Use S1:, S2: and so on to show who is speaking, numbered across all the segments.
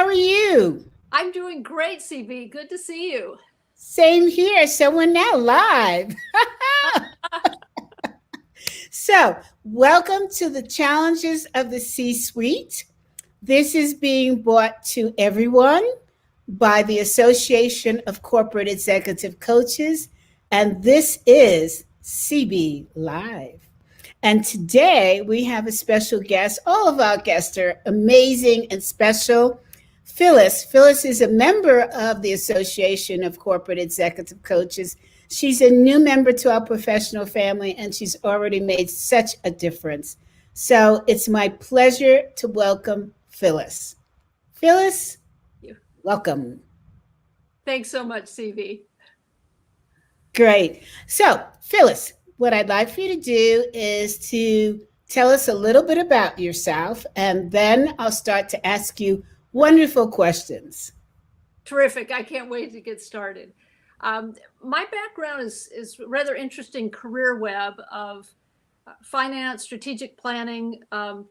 S1: how are you?
S2: I'm doing great, CB. Good to see you.
S1: Same here. So we're now live. So, welcome to the challenges of the C-Suite. This is being brought to everyone by the Association of Corporate Executive Coaches, and this is CB Live. And today we have a special guest. All of our guests are amazing and special. Phyllis. Phyllis is a member of the Association of Corporate Executive Coaches. She's a new member to our professional family, and she's already made such a difference. So it's my pleasure to welcome Phyllis. Phyllis, welcome.
S2: Thanks so much, CV.
S1: Great. So, Phyllis, what I'd like for you to do is to tell us a little bit about yourself, and then I'll start to ask you wonderful questions.
S2: Terrific. I can't wait to get started. My background is rather interesting career web of finance, strategic planning,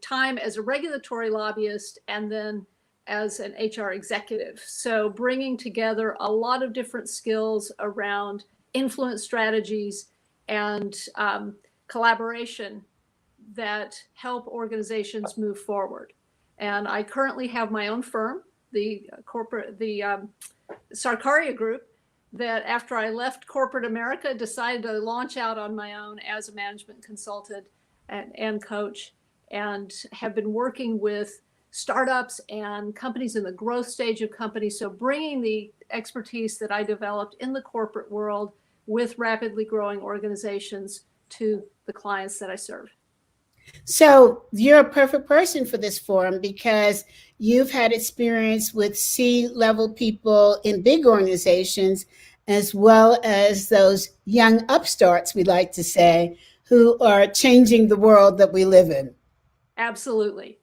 S2: time as a regulatory lobbyist, and then as an HR executive. So bringing together a lot of different skills around influence strategies and collaboration that help organizations move forward. And I currently have my own firm, the Sarkaria Group, that after I left corporate America, decided to launch out on my own as a management consultant and coach, and have been working with startups and companies in the growth stage of companies. So bringing the expertise that I developed in the corporate world with rapidly growing organizations to the clients that I serve.
S1: So you're a perfect person for this forum because you've had experience with C-level people in big organizations, as well as those young upstarts, we like to say, who are changing the world that we live in.
S2: Absolutely.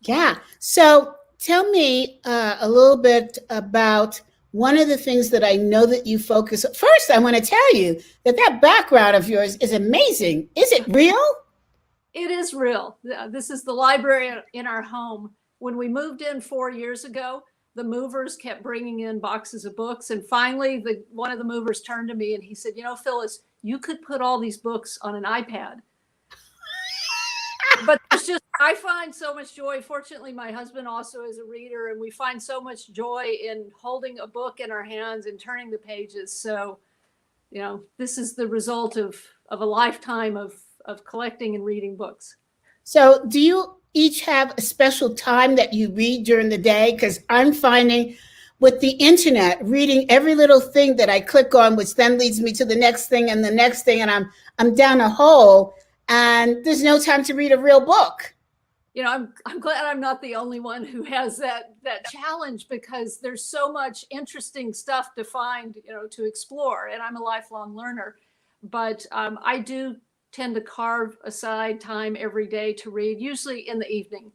S1: Yeah. So tell me a little bit about one of the things that I know that you focus on. First, I want to tell you that background of yours is amazing. Is it real?
S2: It is real. This is the library in our home. When we moved in 4 years ago, the movers kept bringing in boxes of books. And finally, one of the movers turned to me and he said, Phyllis, you could put all these books on an iPad. But I find so much joy. Fortunately, my husband also is a reader, and we find so much joy in holding a book in our hands and turning the pages. So, this is the result of a lifetime of collecting and reading books.
S1: So do you each have a special time that you read during the day? Because I'm finding with the internet, reading every little thing that I click on, which then leads me to the next thing and the next thing, and I'm down a hole, and there's no time to read a real book.
S2: I'm glad I'm not the only one who has that challenge, because there's so much interesting stuff to find, to explore, and I'm a lifelong learner. But I do tend to carve aside time every day to read, usually in the evening.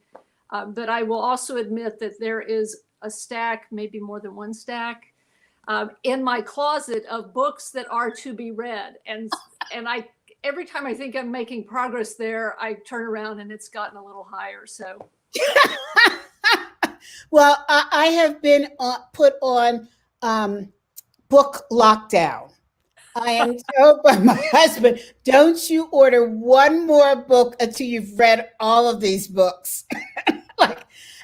S2: But I will also admit that there is a stack, maybe more than one stack, in my closet of books that are to be read. And every time I think I'm making progress there, I turn around and it's gotten a little higher. So,
S1: well, I have been put on book lockdown. I am told by my husband, don't you order one more book until you've read all of these books.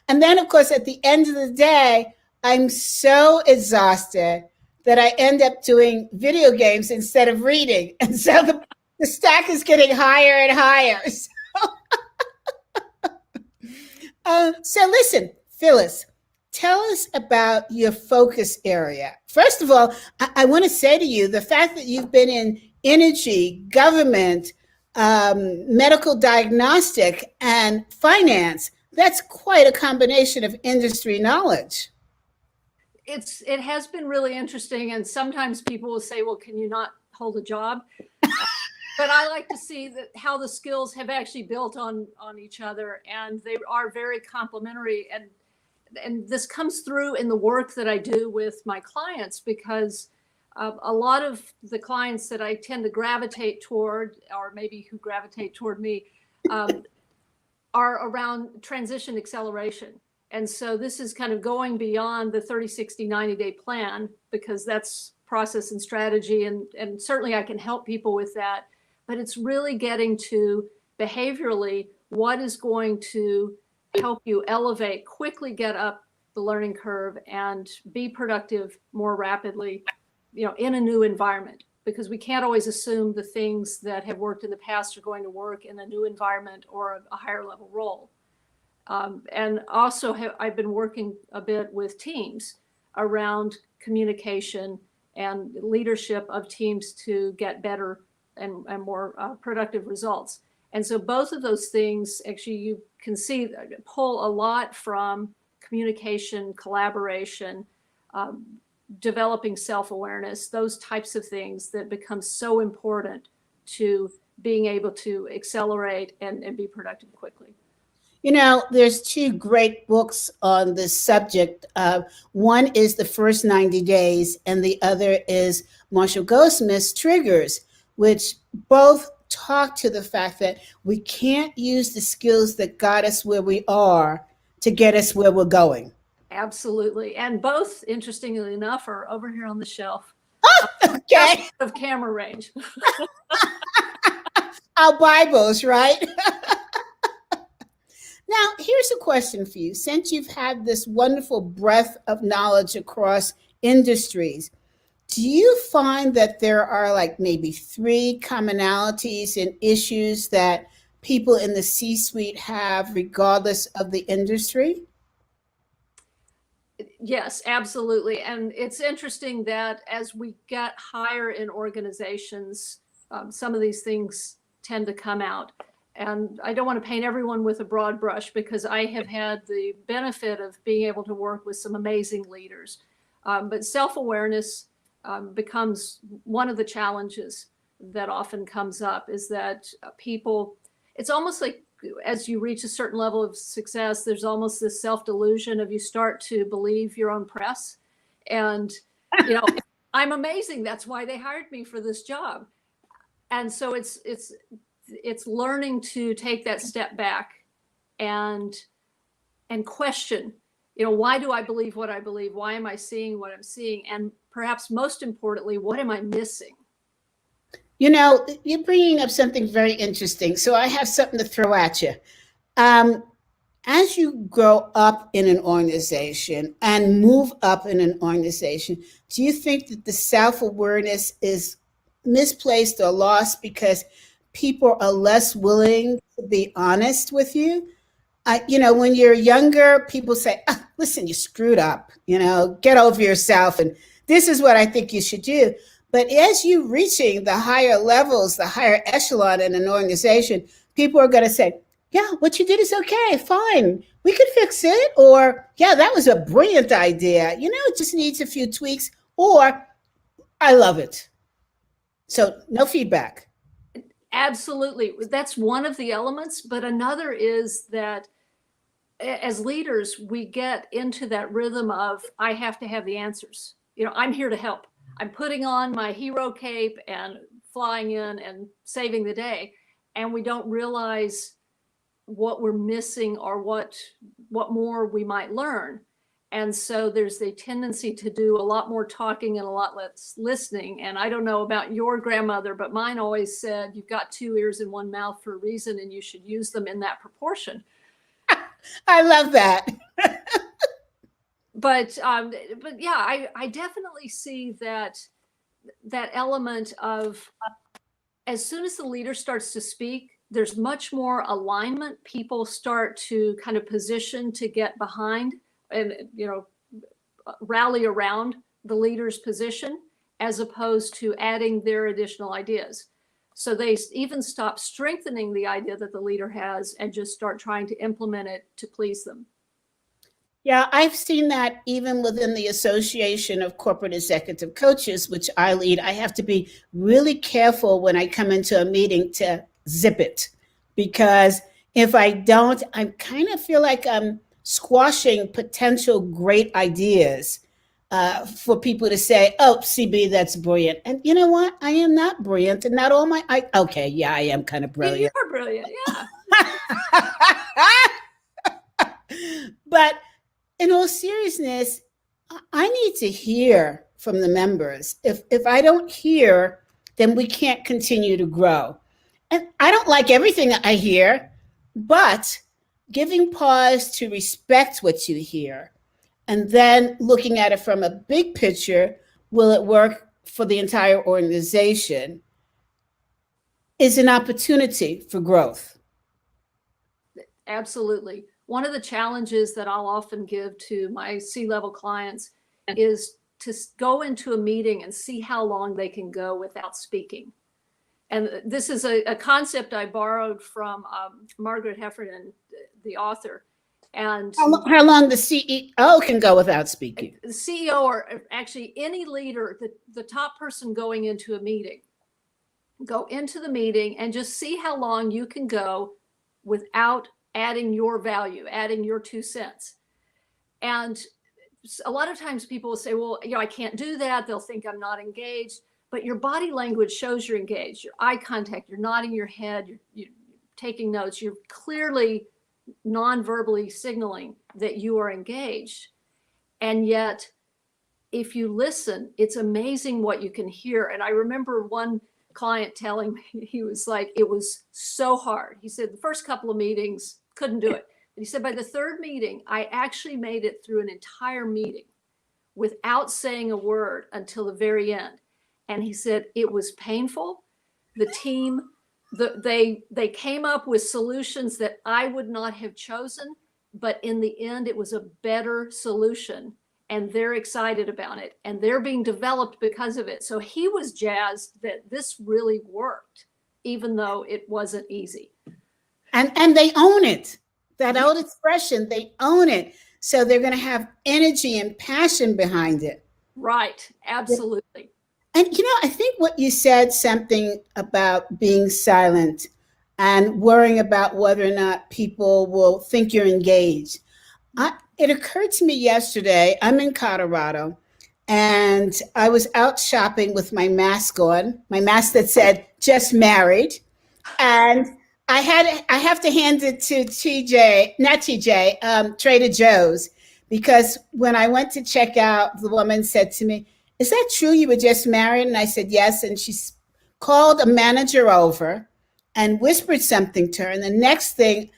S1: And then, of course, at the end of the day, I'm so exhausted that I end up doing video games instead of reading. And so the stack is getting higher and higher. So listen, Phyllis, tell us about your focus area. First of all, I want to say to you, the fact that you've been in energy, government, medical diagnostic, and finance, that's quite a combination of industry knowledge.
S2: It has been really interesting. And sometimes people will say, well, can you not hold a job? But I like to see how the skills have actually built on each other, and they are very complementary. And this comes through in the work that I do with my clients, because a lot of the clients that I tend to gravitate toward, or maybe who gravitate toward me, are around transition acceleration. And so this is kind of going beyond the 30, 60, 90-day plan, because that's process and strategy. And certainly I can help people with that. But it's really getting to behaviorally what is going to help you elevate, quickly get up the learning curve and be productive more rapidly, in a new environment. Because we can't always assume the things that have worked in the past are going to work in a new environment or a higher level role. And also I've been working a bit with teams around communication and leadership of teams to get better and more productive results. And so both of those things, actually, you can see pull a lot from communication, collaboration, developing self-awareness, those types of things that become so important to being able to accelerate and be productive quickly.
S1: There's two great books on this subject. One is The First 90 Days, and the other is Marshall Goldsmith's Triggers, which both talk to the fact that we can't use the skills that got us where we are to get us where we're going.
S2: Absolutely. And both, interestingly enough, are over here on the shelf.
S1: Okay.
S2: Just out of camera range.
S1: Our Bibles, right? Now, here's a question for you. Since you've had this wonderful breadth of knowledge across industries, do you find that there are like maybe 3 commonalities and issues that people in the C-suite have regardless of the industry?
S2: Yes, absolutely. And it's interesting that as we get higher in organizations, some of these things tend to come out. And I don't want to paint everyone with a broad brush, because I have had the benefit of being able to work with some amazing leaders. But self-awareness becomes one of the challenges that often comes up, is that people, it's almost like as you reach a certain level of success, there's almost this self-delusion of you start to believe your own press. And, I'm amazing. That's why they hired me for this job. And so it's learning to take that step back and question, why do I believe what I believe? Why am I seeing what I'm seeing? And perhaps most importantly, what am I missing?
S1: You're bringing up something very interesting. So I have something to throw at you. As you grow up in an organization and move up in an organization, do you think that the self-awareness is misplaced or lost because people are less willing to be honest with you? When you're younger, people say, listen, you screwed up, get over yourself. And this is what I think you should do. But as you reaching the higher levels, the higher echelon in an organization, people are going to say, yeah, what you did is okay, fine. We could fix it. Or, yeah, that was a brilliant idea. It just needs a few tweaks. Or, I love it. So no feedback.
S2: Absolutely. That's one of the elements. But another is that as leaders, we get into that rhythm of, I have to have the answers. I'm here to help. I'm putting on my hero cape and flying in and saving the day. And we don't realize what we're missing or what more we might learn. And so there's a tendency to do a lot more talking and a lot less listening. And I don't know about your grandmother, but mine always said, you've got 2 ears and 1 mouth for a reason, and you should use them in that proportion.
S1: I love that.
S2: But yeah, I definitely see that element of, as soon as the leader starts to speak, there's much more alignment. People start to kind of position to get behind and, rally around the leader's position, as opposed to adding their additional ideas. So they even stop strengthening the idea that the leader has and just start trying to implement it to please them.
S1: Yeah, I've seen that even within the Association of Corporate Executive Coaches, which I lead. I have to be really careful when I come into a meeting to zip it, because if I don't, I kind of feel like I'm squashing potential great ideas for people to say, oh, CB, that's brilliant. And you know what? I am not brilliant, and not all okay, yeah, I am kind of brilliant.
S2: You are brilliant, yeah.
S1: But in all seriousness, I need to hear from the members. If I don't hear, then we can't continue to grow. And I don't like everything I hear, but giving pause to respect what you hear and then looking at it from a big picture, will it work for the entire organization, is an opportunity for growth.
S2: Absolutely. One of the challenges that I'll often give to my C-level clients is to go into a meeting and see how long they can go without speaking. And this is a concept I borrowed from Margaret Heffernan, the author. And
S1: how long the CEO can go without speaking?
S2: The CEO, or actually any leader, the top person going into a meeting, go into the meeting and just see how long you can go without adding your value, adding your 2 cents. And a lot of times people will say, well, I can't do that. They'll think I'm not engaged. But your body language shows you're engaged. Your eye contact, you're nodding your head, you're taking notes. You're clearly non-verbally signaling that you are engaged. And yet, if you listen, it's amazing what you can hear. And I remember one client telling me, he was like, it was so hard. He said the first couple of meetings, couldn't do it. But he said by the third meeting, I actually made it through an entire meeting without saying a word until the very end. And he said it was painful. The team, they came up with solutions that I would not have chosen, but in the end, it was a better solution. And they're excited about it, and they're being developed because of it. So he was jazzed that this really worked, even though it wasn't easy.
S1: And they own it. That old expression, they own it. So they're going to have energy and passion behind it.
S2: Right. Absolutely.
S1: And, I think what you said, something about being silent and worrying about whether or not people will think you're engaged. It occurred to me yesterday, I'm in Colorado, and I was out shopping with my mask on, my mask that said, just married. And I have to hand it to Trader Joe's, because when I went to check out, the woman said to me, is that true you were just married? And I said, yes. And she called a manager over and whispered something to her. And the next thing,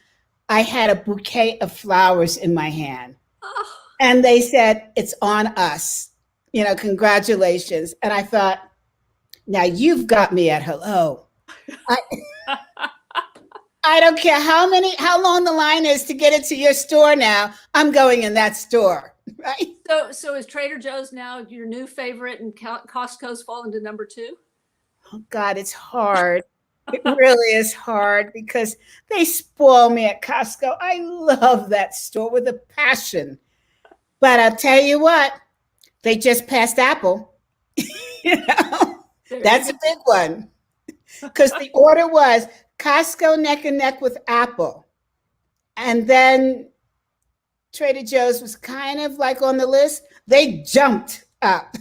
S1: I had a bouquet of flowers in my hand. Oh. And they said, it's on us, congratulations. And I thought, now you've got me at hello. I don't care how long the line is to get into your store now. I'm going in that store, right?
S2: So is Trader Joe's now your new favorite and Costco's fallen to number 2?
S1: Oh God, it's hard. It really is hard because they spoil me at Costco. I love that store with a passion. But I'll tell you what, they just passed Apple. That's a big one. Because the order was Costco neck and neck with Apple. And then Trader Joe's was kind of like on the list. They jumped up.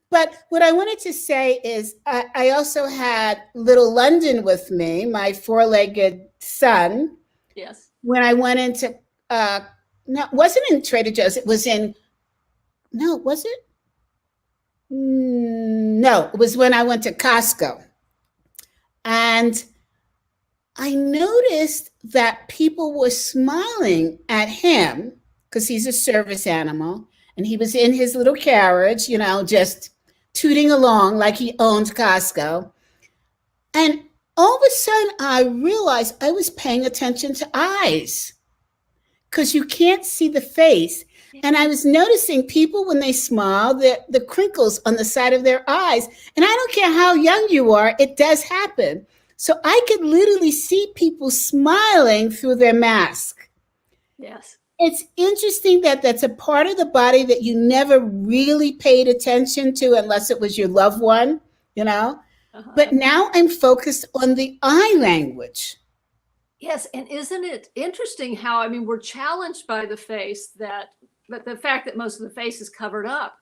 S1: But what I wanted to say is I also had little London with me, my 4-legged son.
S2: Yes.
S1: When I went into, no, it wasn't in Trader Joe's. It was in, no, was it? No, it was when I went to Costco. And I noticed that people were smiling at him because he's a service animal. And he was in his little carriage, just tooting along like he owns Costco. And all of a sudden, I realized I was paying attention to eyes because you can't see the face. And I was noticing people when they smile, the crinkles on the side of their eyes. And I don't care how young you are, it does happen. So I could literally see people smiling through their mask.
S2: Yes.
S1: It's interesting that that's a part of the body that you never really paid attention to unless it was your loved one, Uh-huh. But now I'm focused on the eye language.
S2: Yes. And isn't it interesting how, we're challenged by the face, that the fact that most of the face is covered up,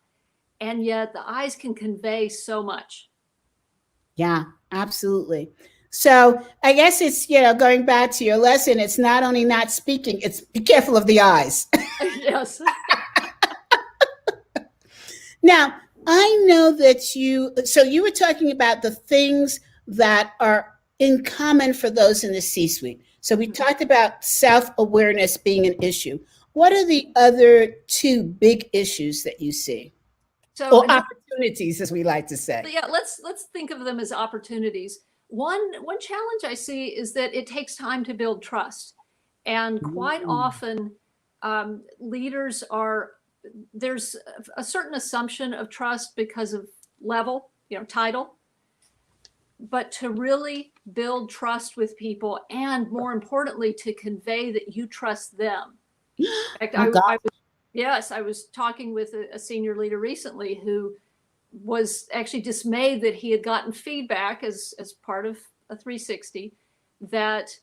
S2: and yet the eyes can convey so much.
S1: Yeah, absolutely. So I guess it's, going back to your lesson, it's not only not speaking, it's be careful of the eyes.
S2: Yes.
S1: Now, I know that you were talking about the things that are in common for those in the C suite. So we talked about self awareness being an issue. What are the other two big issues that you see?
S2: So
S1: Or opportunities, as we like to say.
S2: yeah, let's think of them as opportunities. One challenge I see is that it takes time to build trust, and quite often leaders there's a certain assumption of trust because of level, title, but to really build trust with people, and more importantly, to convey that you trust them. In fact, I was talking with a senior leader recently who was actually dismayed that he had gotten feedback as part of a 360 that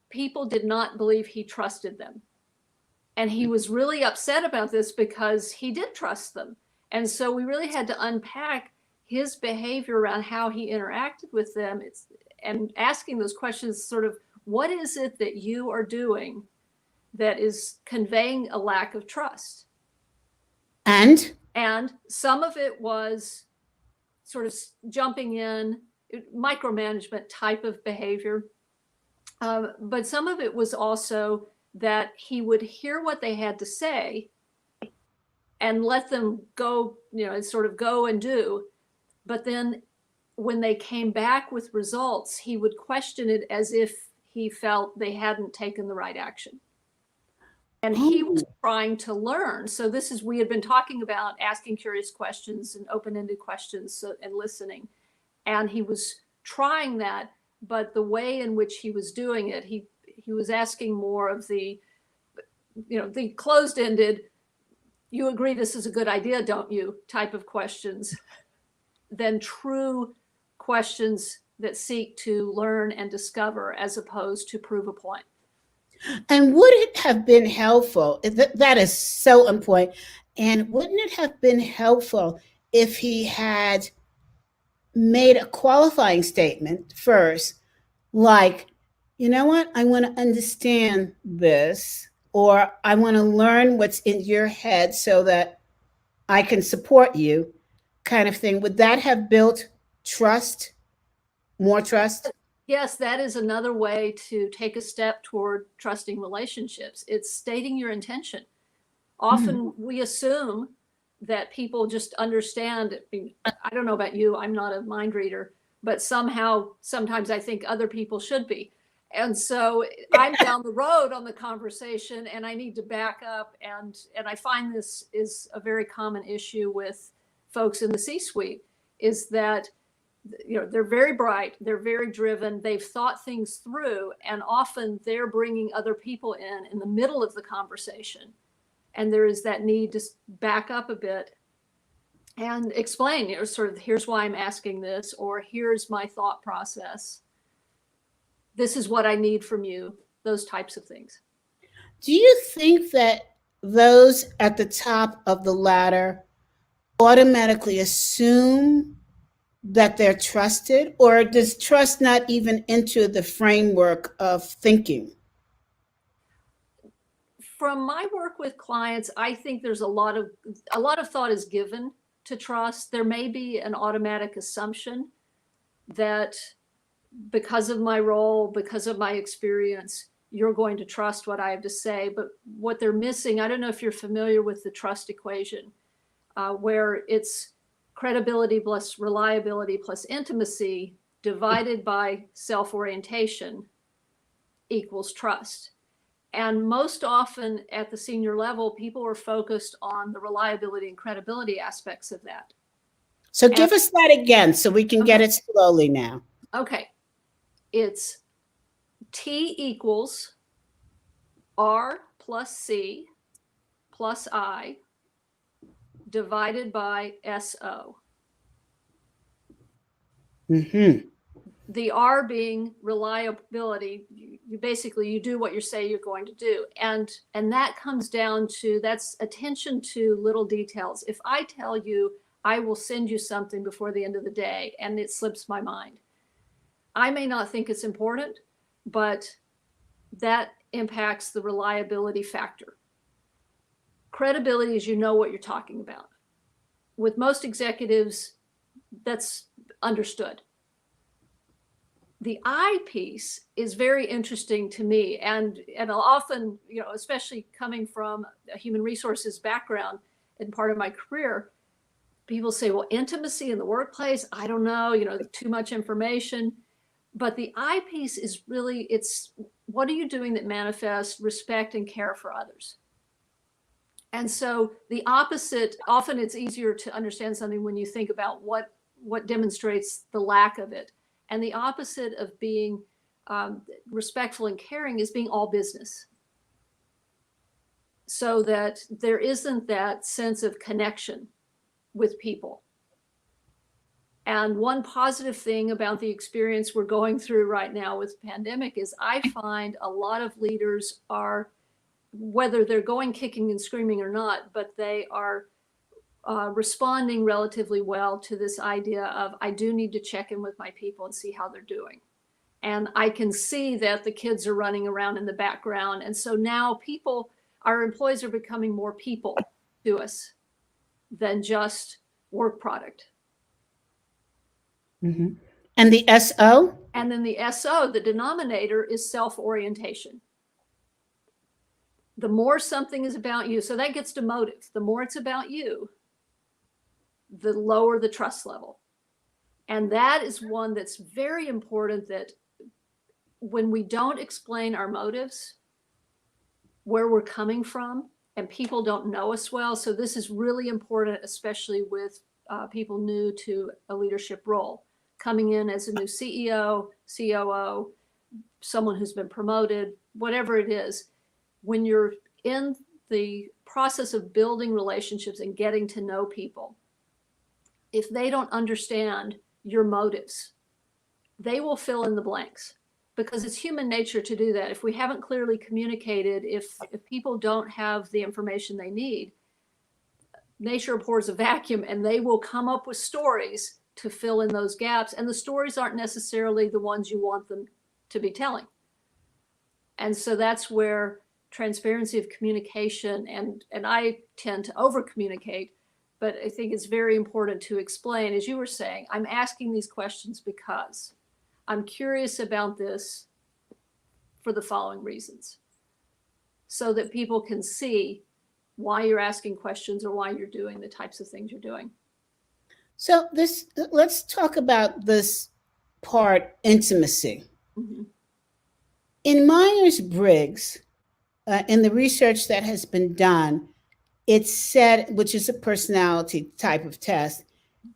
S2: people did not believe he trusted them. And he was really upset about this because he did trust them. And so we really had to unpack his behavior around how he interacted with them, and asking those questions, sort of, what is it that you are doing that is conveying a lack of trust? And some of it was sort of jumping in, micromanagement type of behavior. But some of it was also that he would hear what they had to say and let them go, sort of go and do. But then when they came back with results, he would question it as if he felt they hadn't taken the right action. And he was trying to learn. So we had been talking about asking curious questions and open-ended questions and listening. And he was trying that, but the way in which he was doing it, he was asking more of the closed-ended, you agree this is a good idea, don't you, type of questions, than true questions that seek to learn and discover as opposed to prove a point.
S1: And would it have been helpful? That is so important. And wouldn't it have been helpful if he had made a qualifying statement first, like, you know what, I want to understand this, or I want to learn what's in your head so that I can support you, kind of thing? Would that have built trust, more trust?
S2: Yes, that is another way to take a step toward trusting relationships. It's stating your intention. Often we assume that people just understand. I don't know about you, I'm not a mind reader, but sometimes I think other people should be. And so I'm down the road on the conversation and I need to back up. And I find this is a very common issue with folks in the C-suite, is that they're very bright, they're very driven, they've thought things through, and often they're bringing other people in the middle of the conversation. And there is that need to back up a bit and explain, sort of, here's why I'm asking this, or here's my thought process. This is what I need from you, those types of things.
S1: Do you think that those at the top of the ladder automatically assume that they're trusted, or does trust not even enter the framework of thinking?
S2: From my work with clients, I think there's a lot of thought is given to trust. There may be an automatic assumption that because of my role, because of my experience, you're going to trust what I have to say. But what they're missing, I don't know if you're familiar with the trust equation, where it's credibility plus reliability plus intimacy divided by self-orientation equals trust. And most often at the senior level, people are focused on the reliability and credibility aspects of that.
S1: So give us that again so we can get it slowly now.
S2: Okay. It's T equals R plus C plus I divided by SO. The R being reliability. You basically do what you say you're going to do. And that comes down to, that's attention to little details. If I tell you I will send you something before the end of the day and it slips my mind, I may not think it's important, but that impacts the reliability factor. Credibility is you know what you're talking about. With most executives, that's understood. The I piece is very interesting to me, and I'll often, especially coming from a human resources background and part of my career, people say, well, intimacy in the workplace, I don't know, too much information. But the I piece is really, it's what are you doing that manifests respect and care for others? And so the opposite, often it's easier to understand something when you think about what demonstrates the lack of it. And the opposite of being respectful and caring is being all business. So that there isn't that sense of connection with people. And one positive thing about the experience we're going through right now with the pandemic is I find a lot of leaders are, whether they're going kicking and screaming or not, but they are responding relatively well to this idea of, I do need to check in with my people and see how they're doing. And I can see that the kids are running around in the background. And so now our employees are becoming more people to us than just work product.
S1: Mm-hmm. And the SO?
S2: And then the SO, the denominator, is self-orientation. The more something is about you, so that gets to motive. The more it's about you, the lower the trust level. And that is one that's very important, that when we don't explain our motives, where we're coming from, and people don't know us well. So this is really important, especially with people new to a leadership role, coming in as a new CEO, COO, someone who's been promoted, whatever it is. When you're in the process of building relationships and getting to know people, if they don't understand your motives, they will fill in the blanks, because it's human nature to do that. If we haven't clearly communicated, if people don't have the information they need, nature abhors a vacuum, and they will come up with stories to fill in those gaps. And the stories aren't necessarily the ones you want them to be telling. And so that's where transparency of communication, and I tend to over communicate, but I think it's very important to explain, as you were saying, I'm asking these questions because I'm curious about this for the following reasons, so that people can see why you're asking questions or why you're doing the types of things you're doing.
S1: So let's talk about this part, intimacy.
S2: Mm-hmm.
S1: In Myers-Briggs, in the research that has been done, it's said, which is a personality type of test,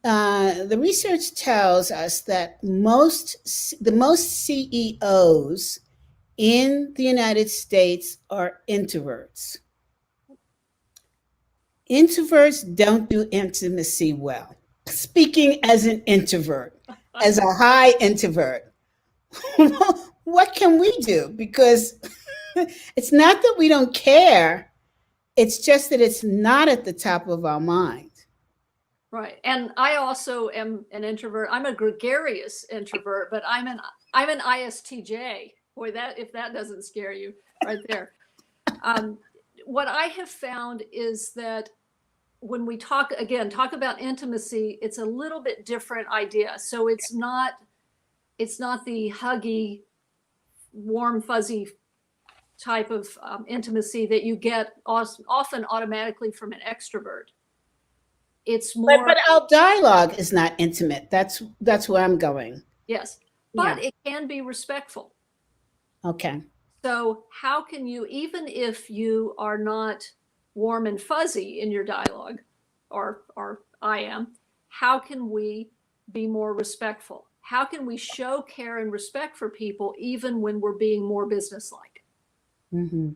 S1: the research tells us that the most CEOs in the United States are introverts. Introverts don't do intimacy well. Speaking as an introvert, as a high introvert, what can we do? Because it's not that we don't care, it's just that it's not at the top of our mind.
S2: Right. And I also am an introvert. I'm a gregarious introvert, but I'm an ISTJ. Boy, if that doesn't scare you right there. What I have found is that when we talk about intimacy, it's a little bit different idea. So it's not the huggy, warm, fuzzy type of intimacy that you get often automatically from an extrovert. It's more.
S1: But our dialogue is not intimate. That's where I'm going.
S2: Yes, but it can be respectful.
S1: Okay.
S2: So how can you, even if you are not warm and fuzzy in your dialogue, or I am, how can we be more respectful? How can we show care and respect for people even when we're being more businesslike?
S1: Mm-hmm.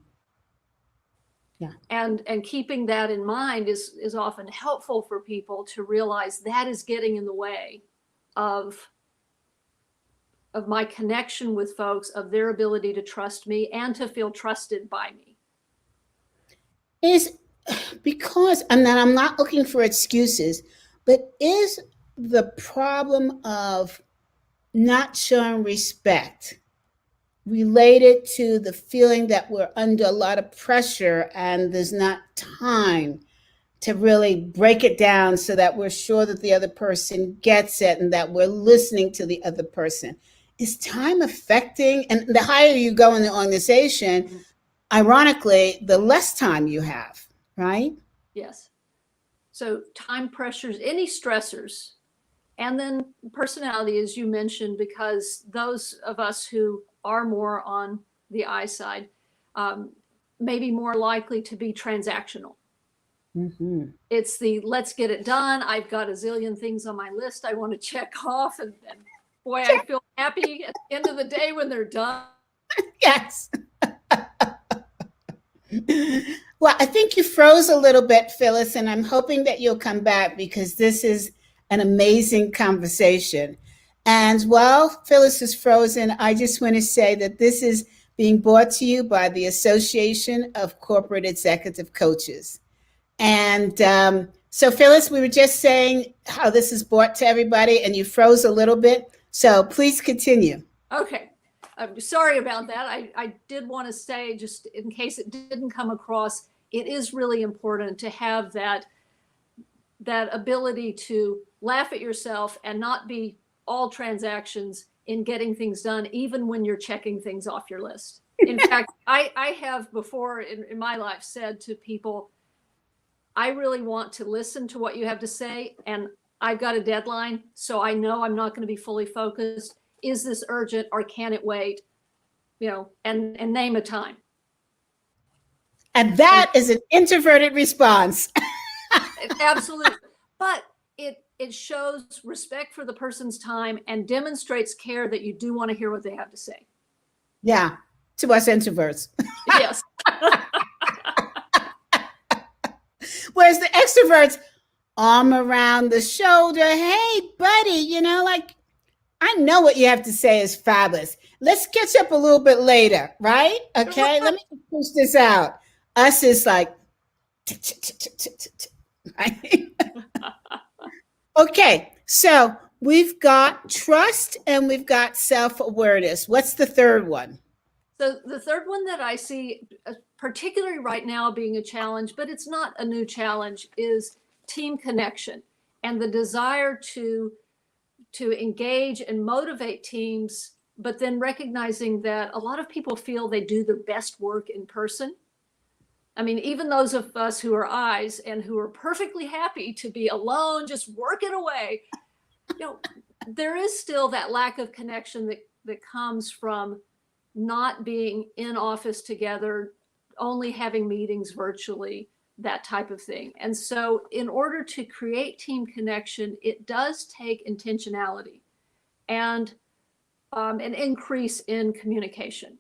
S1: Yeah.
S2: And keeping that in mind is often helpful for people to realize that is getting in the way of my connection with folks, of their ability to trust me and to feel trusted by me.
S1: Is because, and then I'm not looking for excuses, but is the problem of not showing respect related to the feeling that we're under a lot of pressure and there's not time to really break it down so that we're sure that the other person gets it and that we're listening to the other person. Is time affecting? And the higher you go in the organization, ironically, the less time you have, right?
S2: Yes. So time pressures, any stressors, and then personality, as you mentioned, because those of us who are more on the I side may be more likely to be transactional.
S1: Mm-hmm.
S2: It's the let's get it done. I've got a zillion things on my list I want to check off. And boy, I feel happy at the end of the day when they're done.
S1: Yes. Well, I think you froze a little bit, Phyllis, and I'm hoping that you'll come back because this is an amazing conversation. And while Phyllis is frozen, I just want to say that this is being brought to you by the Association of Corporate Executive Coaches. And so, Phyllis, we were just saying how this is brought to everybody, and you froze a little bit. So please continue.
S2: Okay. I'm sorry about that. I did want to say, just in case it didn't come across, it is really important to have that ability to laugh at yourself and not be all transactions in getting things done, even when you're checking things off your list. In fact, I have before in my life said to people, I really want to listen to what you have to say, and I've got a deadline, so I know I'm not going to be fully focused. Is this urgent or can it wait? And name a time.
S1: And that is an introverted response.
S2: Absolutely. But it shows respect for the person's time and demonstrates care that you do want to hear what they have to say.
S1: Yeah, to us introverts.
S2: Yes.
S1: Whereas the extroverts, arm around the shoulder, hey, buddy, like, I know what you have to say is fabulous. Let's catch up a little bit later, right? Okay, let me push this out. Us is like, right? Okay, so we've got trust and we've got self-awareness. What's the third one?
S2: So the third one that I see, particularly right now being a challenge, but it's not a new challenge, is team connection and the desire to engage and motivate teams, but then recognizing that a lot of people feel they do their best work in person. I mean, even those of us who are I's and who are perfectly happy to be alone, just working away, there is still that lack of connection that comes from not being in office together, only having meetings virtually, that type of thing. And so in order to create team connection, it does take intentionality and an increase in communication.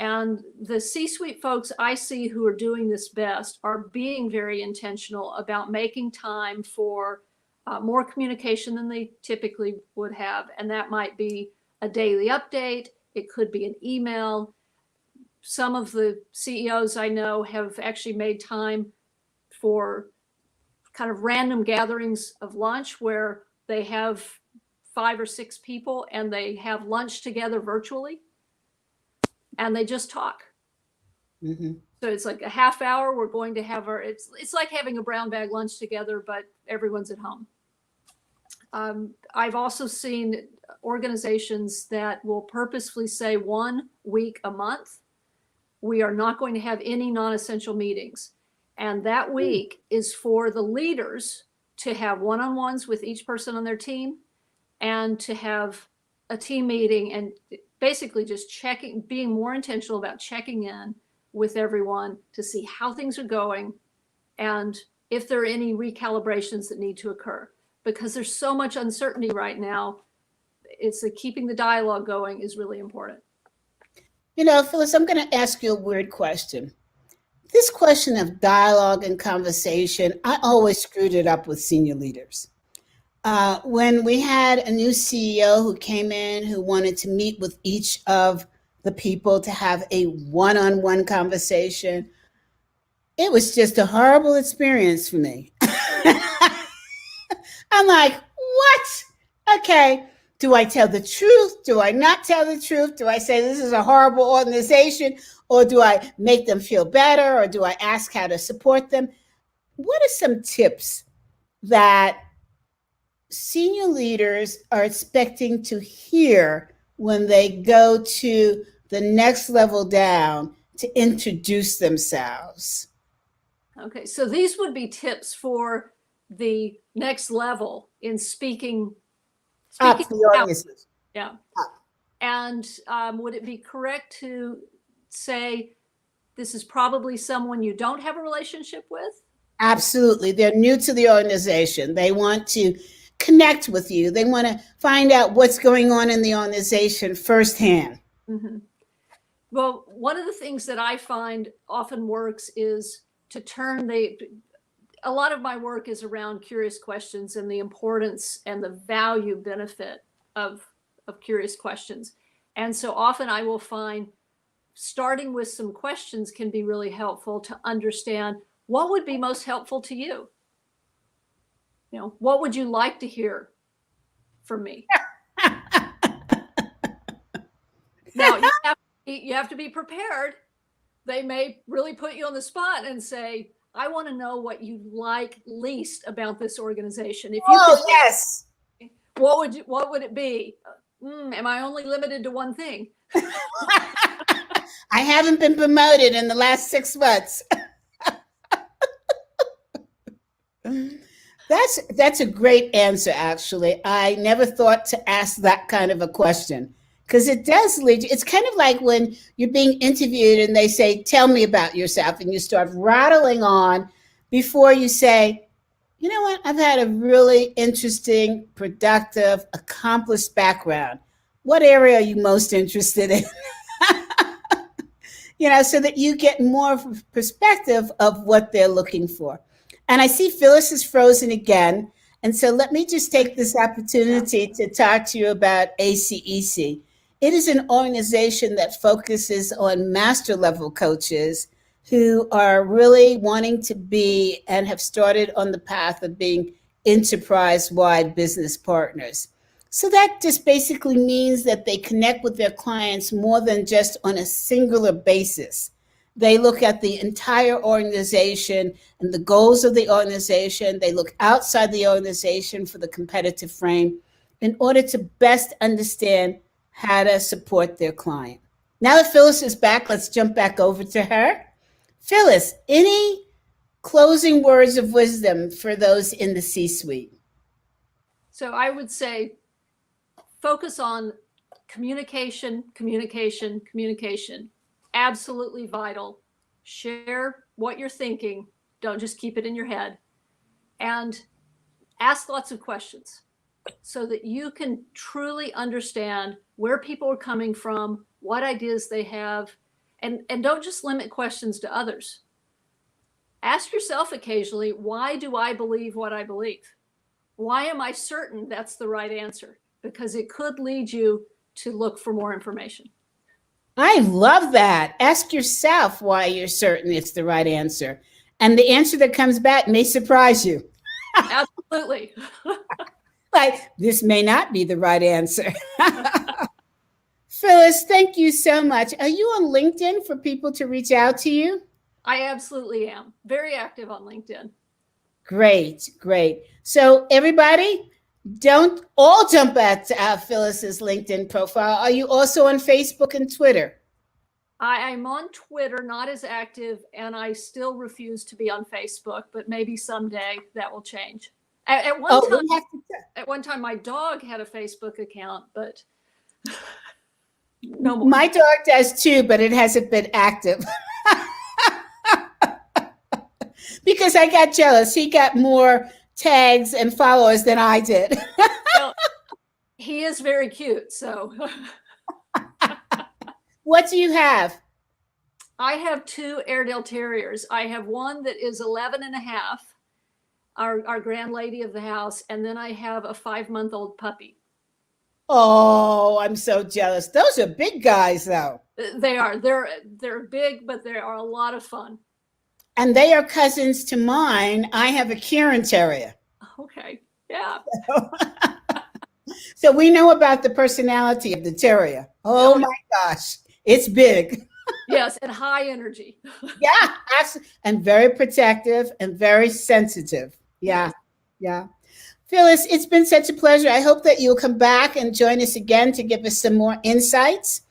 S2: And the C-suite folks I see who are doing this best are being very intentional about making time for more communication than they typically would have. And that might be a daily update. It could be an email. Some of the CEOs I know have actually made time for kind of random gatherings of lunch where they have 5 or 6 people and they have lunch together virtually and they just talk. Mm-hmm. So it's like a half hour. We're going to have it's like having a brown bag lunch together, but everyone's at home. I've also seen organizations that will purposefully say 1 week a month, we are not going to have any non-essential meetings. And that week is for the leaders to have one-on-ones with each person on their team and to have a team meeting and basically just being more intentional about checking in with everyone to see how things are going and if there are any recalibrations that need to occur. Because there's so much uncertainty right now, it's keeping the dialogue going is really important.
S1: Phyllis, I'm going to ask you a weird question. This question of dialogue and conversation, I always screwed it up with senior leaders. When we had a new CEO who came in who wanted to meet with each of the people to have a one-on-one conversation, it was just a horrible experience for me. I'm like, what? Okay. Do I tell the truth? Do I not tell the truth? Do I say this is a horrible organization? Or do I make them feel better? Or do I ask how to support them? What are some tips that senior leaders are expecting to hear when they go to the next level down to introduce themselves?
S2: Okay, so these would be tips for the next level in speaking
S1: Up the
S2: out.
S1: organization.
S2: Yeah. And would it be correct to say this is probably someone you don't have a relationship with?
S1: Absolutely. They're new to the organization. They want to connect with you. They want to find out what's going on in the organization firsthand.
S2: Mm-hmm. Well, one of the things that I find often works is to turn a lot of my work is around curious questions and the importance and the value benefit of curious questions. And so often I will find starting with some questions can be really helpful to understand what would be most helpful to you. You know, what would you like to hear from me? Now, you have to be prepared. They may really put you on the spot and say, I want to know what you like least about this organization. If you could,
S1: yes.
S2: What would it be? Am I only limited to one thing?
S1: I haven't been promoted in the last 6 months. That's a great answer, actually. I never thought to ask that kind of a question because it does lead you. It's kind of like when you're being interviewed and they say, tell me about yourself, and you start rattling on before you say, you know what, I've had a really interesting, productive, accomplished background. What area are you most interested in? So that you get more of a perspective of what they're looking for. And I see Phyllis is frozen again. And so let me just take this opportunity to talk to you about ACEC. It is an organization that focuses on master level coaches who are really wanting to be and have started on the path of being enterprise-wide business partners. So that just basically means that they connect with their clients more than just on a singular basis. They look at the entire organization and the goals of the organization. They look outside the organization for the competitive frame in order to best understand how to support their client. Now that Phyllis is back, let's jump back over to her. Phyllis, any closing words of wisdom for those in the C-suite?
S2: So I would say focus on communication, communication, communication. Absolutely vital. Share what you're thinking. Don't just keep it in your head. And ask lots of questions so that you can truly understand where people are coming from, what ideas they have, and don't just limit questions to others. Ask yourself occasionally, why do I believe what I believe? Why am I certain that's the right answer? Because it could lead you to look for more information.
S1: I love that. Ask yourself why you're certain it's the right answer. And the answer that comes back may surprise you.
S2: Absolutely.
S1: Like, this may not be the right answer. Phyllis, thank you so much. Are you on LinkedIn for people to reach out to you?
S2: I absolutely am. Very active on LinkedIn.
S1: Great, great. So everybody, don't all jump at Phyllis's LinkedIn profile. Are you also on Facebook and Twitter?
S2: I'm on Twitter, not as active, and I still refuse to be on Facebook, but maybe someday that will change. At one time, my dog had a Facebook account, but no more.
S1: My dog does too, but it hasn't been active. Because I got jealous. He got more tags and followers than I did.
S2: Well, he is very cute, so.
S1: What do you have?
S2: I have 2 Airedale Terriers. I have one that is 11 and a half, our grand lady of the house, and then I have a 5-month-old puppy.
S1: Oh, I'm so jealous. Those are big guys, though.
S2: They are. They're big, but they are a lot of fun.
S1: And they are cousins to mine. I have a Kieran Terrier.
S2: Okay. Yeah.
S1: So we know about the personality of the terrier. Oh my gosh, it's big.
S2: Yes, and high energy.
S1: Yeah, and very protective and very sensitive. Yeah, yeah. Phyllis, it's been such a pleasure. I hope that you'll come back and join us again to give us some more insights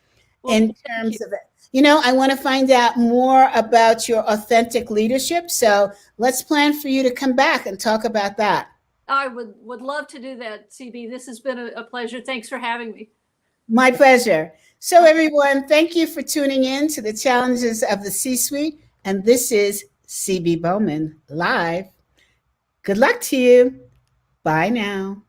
S1: in terms of it. You know, I want to find out more about your authentic leadership. So let's plan for you to come back and talk about that.
S2: I would love to do that, CB. This has been a pleasure. Thanks for having me.
S1: My pleasure. So everyone, thank you for tuning in to the Challenges of the C-Suite. And this is CB Bowman live. Good luck to you. Bye now.